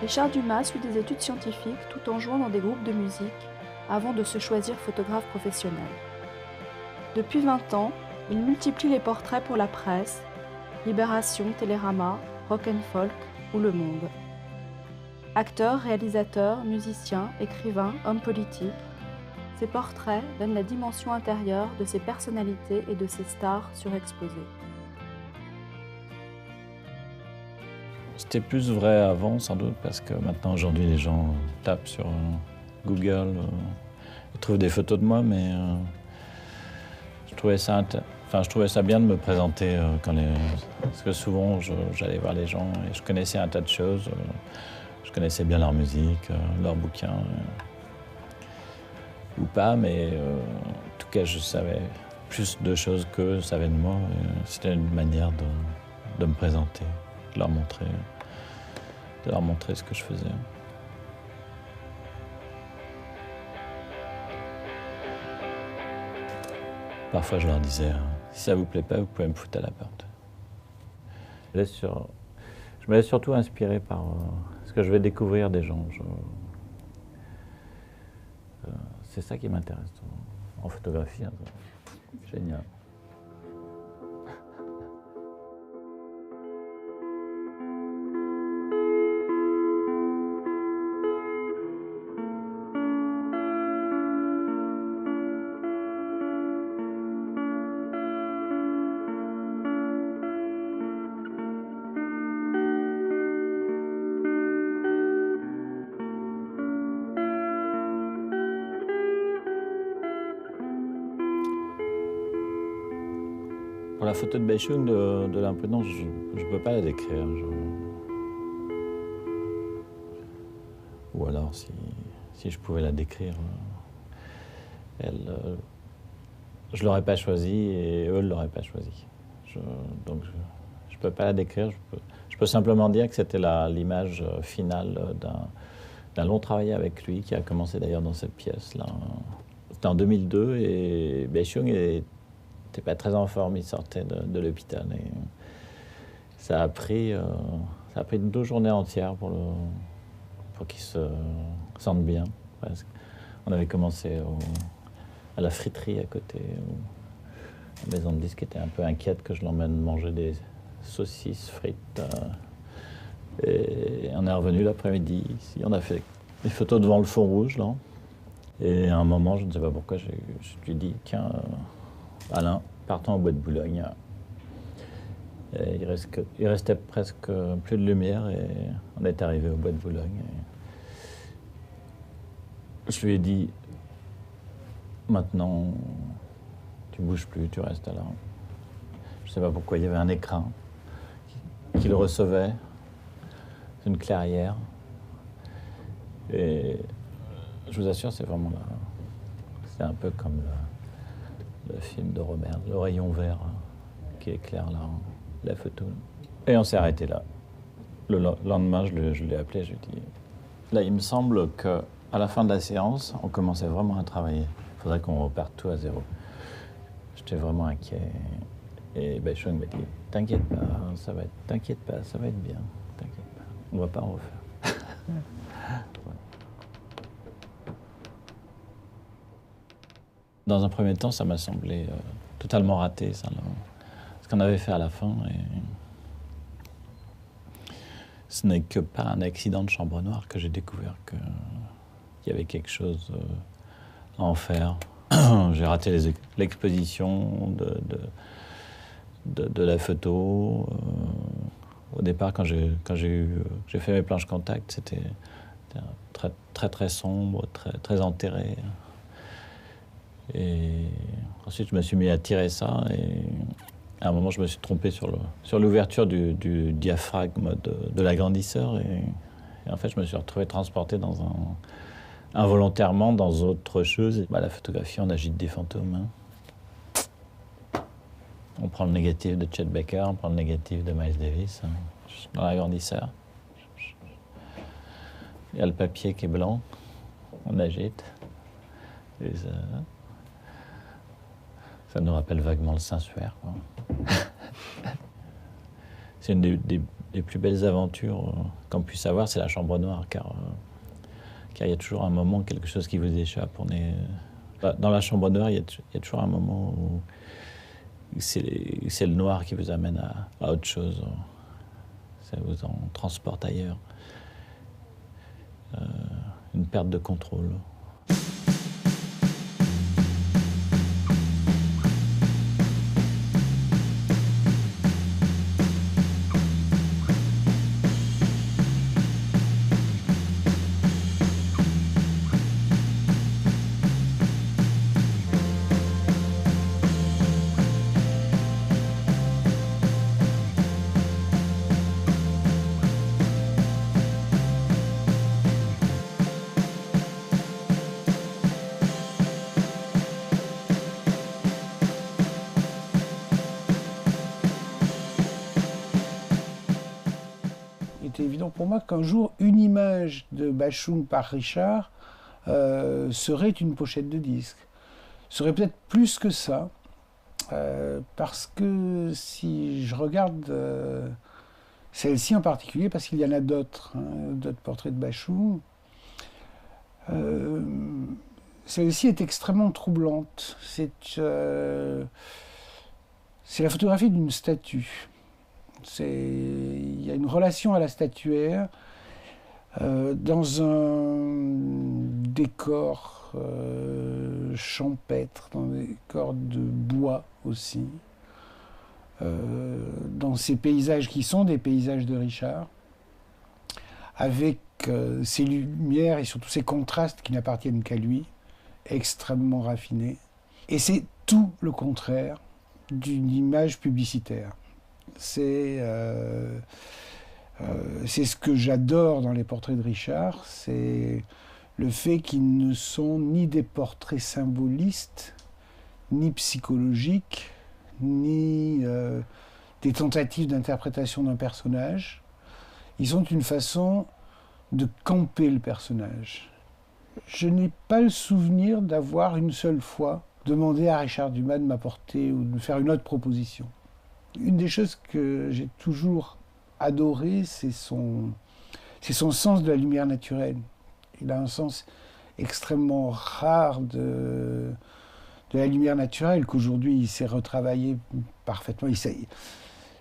Richard Dumas suit des études scientifiques tout en jouant dans des groupes de musique avant de se choisir photographe professionnel. Depuis 20 ans, il multiplie les portraits pour la presse, Libération, Télérama, Rock & Folk ou Le Monde. Acteur, réalisateur, musicien, écrivain, homme politique, ses portraits donnent la dimension intérieure de ses personnalités et de ses stars surexposées. C'était plus vrai avant, sans doute, parce que maintenant, aujourd'hui, les gens tapent sur Google, ils trouvent des photos de moi, mais je trouvais ça bien de me présenter parce que souvent, j'allais voir les gens et je connaissais un tas de choses. Je connaissais bien leur musique, leurs bouquins, ou pas, mais en tout cas, je savais plus de choses qu'eux savaient de moi. C'était une manière de me présenter, de leur montrer ce que je faisais. Parfois, je leur disais, si ça vous plaît pas, vous pouvez me foutre à la porte. Je me laisse surtout inspirer par ce que je vais découvrir des gens. C'est ça qui m'intéresse en photographie. Génial. Pour la photo de Beichung, de l'imprudence, je ne peux pas la décrire. Ou alors, si je pouvais la décrire, je ne l'aurais pas choisie et eux ne l'auraient pas choisie. Donc je ne peux pas la décrire. Je peux simplement dire que c'était l'image finale d'un long travail avec lui, qui a commencé d'ailleurs dans cette pièce-là. C'était en 2002 et Beichung n'était pas très en forme, il sortait de l'hôpital. Et ça a pris 2 journées entières pour qu'il se sente bien, presque. On avait commencé à la friterie à côté, où la maison de disques était un peu inquiète que je l'emmène manger des saucisses frites. Et on est revenu l'après-midi ici. On a fait des photos devant le fond rouge, là. Et à un moment, je ne sais pas pourquoi, je lui dis, tiens, Alain, partons au bois de Boulogne. Et il restait presque plus de lumière et on est arrivé au bois de Boulogne. Et je lui ai dit, maintenant, tu bouges plus, tu restes là. Je ne sais pas pourquoi, il y avait un écrin qui le recevait, une clairière. Et je vous assure, c'est vraiment là. C'est un peu comme le film de Robert, le rayon vert qui éclaire la photo. Et on s'est arrêté là. Le lendemain, je l'ai appelé, je lui ai dit, là, il me semble qu'à la fin de la séance, on commençait vraiment à travailler. Il faudrait qu'on reparte tout à zéro. J'étais vraiment inquiet. Et Beichung m'a dit, t'inquiète pas, ça va être bien, t'inquiète pas, on ne va pas en refaire. Voilà. Dans un premier temps, ça m'a semblé totalement raté, ce qu'on avait fait à la fin. Et ce n'est que par un accident de chambre noire que j'ai découvert qu'il y avait quelque chose à en faire. J'ai raté l'exposition de la photo. Au départ, quand j'ai fait mes planches contact, c'était très, très, très sombre, très, très enterré. Et ensuite, je me suis mis à tirer ça et à un moment, je me suis trompé sur l'ouverture du diaphragme de l'agrandisseur et en fait, je me suis retrouvé transporté involontairement dans autre chose. La photographie, on agite des fantômes. On prend le négatif de Chet Baker, on prend le négatif de Miles Davis dans l'agrandisseur. Il y a le papier qui est blanc, on agite. Et ça nous rappelle vaguement le Saint-Suaire. C'est une des les plus belles aventures qu'on puisse avoir, c'est la chambre noire, car il y a toujours un moment, quelque chose qui vous échappe. Dans la chambre noire, il y a toujours un moment où c'est le noir qui vous amène à autre chose. Ça vous en transporte ailleurs. Une perte de contrôle. Il était évident pour moi qu'un jour, une image de Bashung par Richard serait une pochette de disque. Serait peut-être plus que ça, parce que si je regarde celle-ci en particulier, parce qu'il y en a d'autres, d'autres portraits de Bashung, celle-ci est extrêmement troublante. C'est la photographie d'une statue. Il y a une relation à la statuaire dans un décor champêtre, dans un décor de bois aussi, dans ces paysages qui sont des paysages de Richard, avec ces lumières et surtout ces contrastes qui n'appartiennent qu'à lui, extrêmement raffinés. Et c'est tout le contraire d'une image publicitaire. C'est ce que j'adore dans les portraits de Richard, c'est le fait qu'ils ne sont ni des portraits symbolistes, ni psychologiques, ni des tentatives d'interprétation d'un personnage. Ils sont une façon de camper le personnage. Je n'ai pas le souvenir d'avoir une seule fois demandé à Richard Dumas de m'apporter ou de me faire une autre proposition. Une des choses que j'ai toujours adoré, c'est son sens de la lumière naturelle. Il a un sens extrêmement rare de la lumière naturelle qu'aujourd'hui il sait retravailler parfaitement.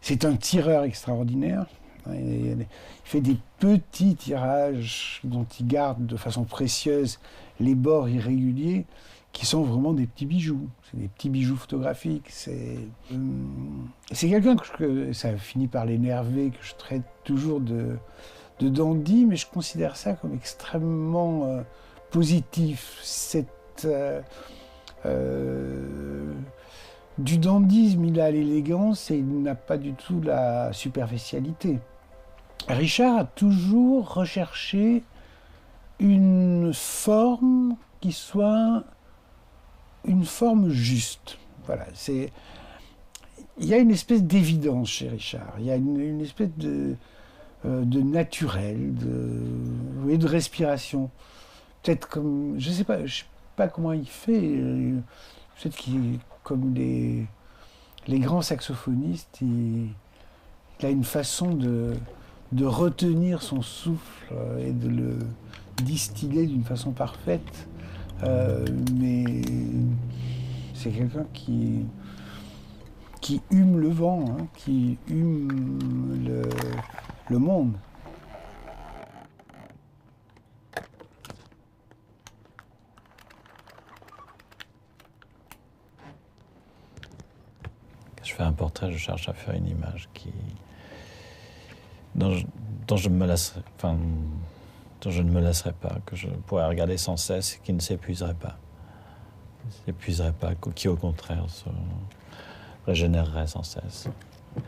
C'est un tireur extraordinaire. Il fait des petits tirages dont il garde de façon précieuse les bords irréguliers qui sont vraiment des petits bijoux. C'est des petits bijoux photographiques. C'est quelqu'un que ça finit par l'énerver, que je traite toujours de dandy, mais je considère ça comme extrêmement positif. Du dandysme, il a l'élégance et il n'a pas du tout la superficialité. Richard a toujours recherché une forme qui soit une forme juste. Voilà, il y a une espèce d'évidence chez Richard. Il y a une espèce de naturel, de respiration. Peut-être comme, je sais pas comment il fait. Peut-être qu'il, comme les grands saxophonistes, il a une façon de retenir son souffle et de le distiller d'une façon parfaite. Mais c'est quelqu'un qui hume le vent, qui hume le monde. Quand je fais un portrait, je cherche à faire une image dont je ne me lasserai pas, que je pourrais regarder sans cesse et qui ne s'épuiserait pas. Qui au contraire se régénérerait sans cesse. Un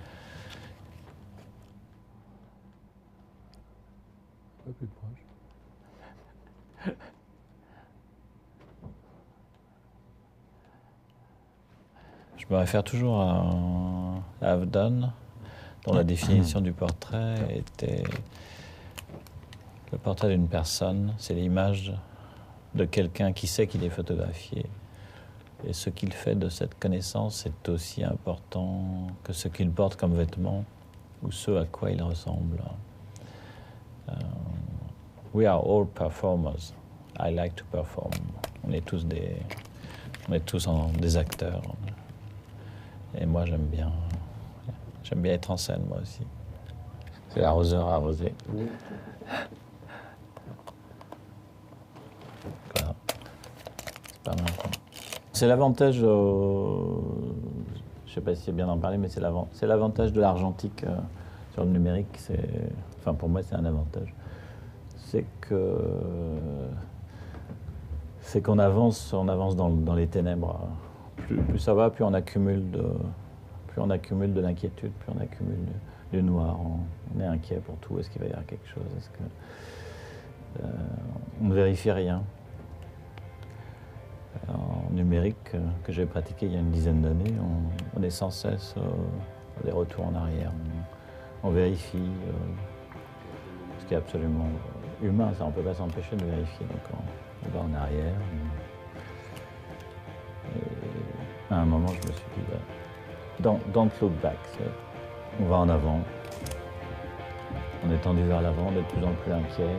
peu plus proche. Je me réfère toujours à Avedon, dont la définition du portrait était le portrait d'une personne, c'est l'image de quelqu'un qui sait qu'il est photographié. Et ce qu'il fait de cette connaissance est aussi important que ce qu'il porte comme vêtement ou ce à quoi il ressemble. We are all performers. I like to perform. On est tous des acteurs. Et moi, j'aime bien être en scène, moi aussi. C'est l'arroseur à arroser. Voilà. C'est pas mal. C'est l'avantage, je ne sais pas si c'est bien d'en parler, mais c'est l'avantage de l'argentique sur le numérique. Enfin, pour moi, c'est un avantage. C'est qu'on avance dans les ténèbres. Plus ça va, plus on accumule de l'inquiétude, plus on accumule du noir. On est inquiet pour tout. Est-ce qu'il va y avoir quelque chose? On ne vérifie rien. En numérique, que j'ai pratiqué il y a une dizaine d'années, on est sans cesse des retours en arrière. On vérifie ce qui est absolument humain. Ça, on ne peut pas s'empêcher de vérifier. Donc on va en arrière. Et à un moment, je me suis dit, don't look back. On va en avant. On est tendu vers l'avant, on est de plus en plus inquiet.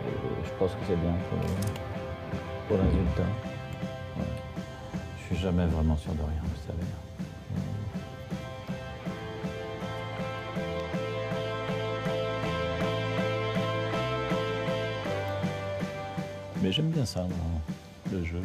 Et je pense que c'est bien pour le résultat. Ouais. Je suis jamais vraiment sûr de rien, vous savez. Mais j'aime bien ça, moi, le jeu.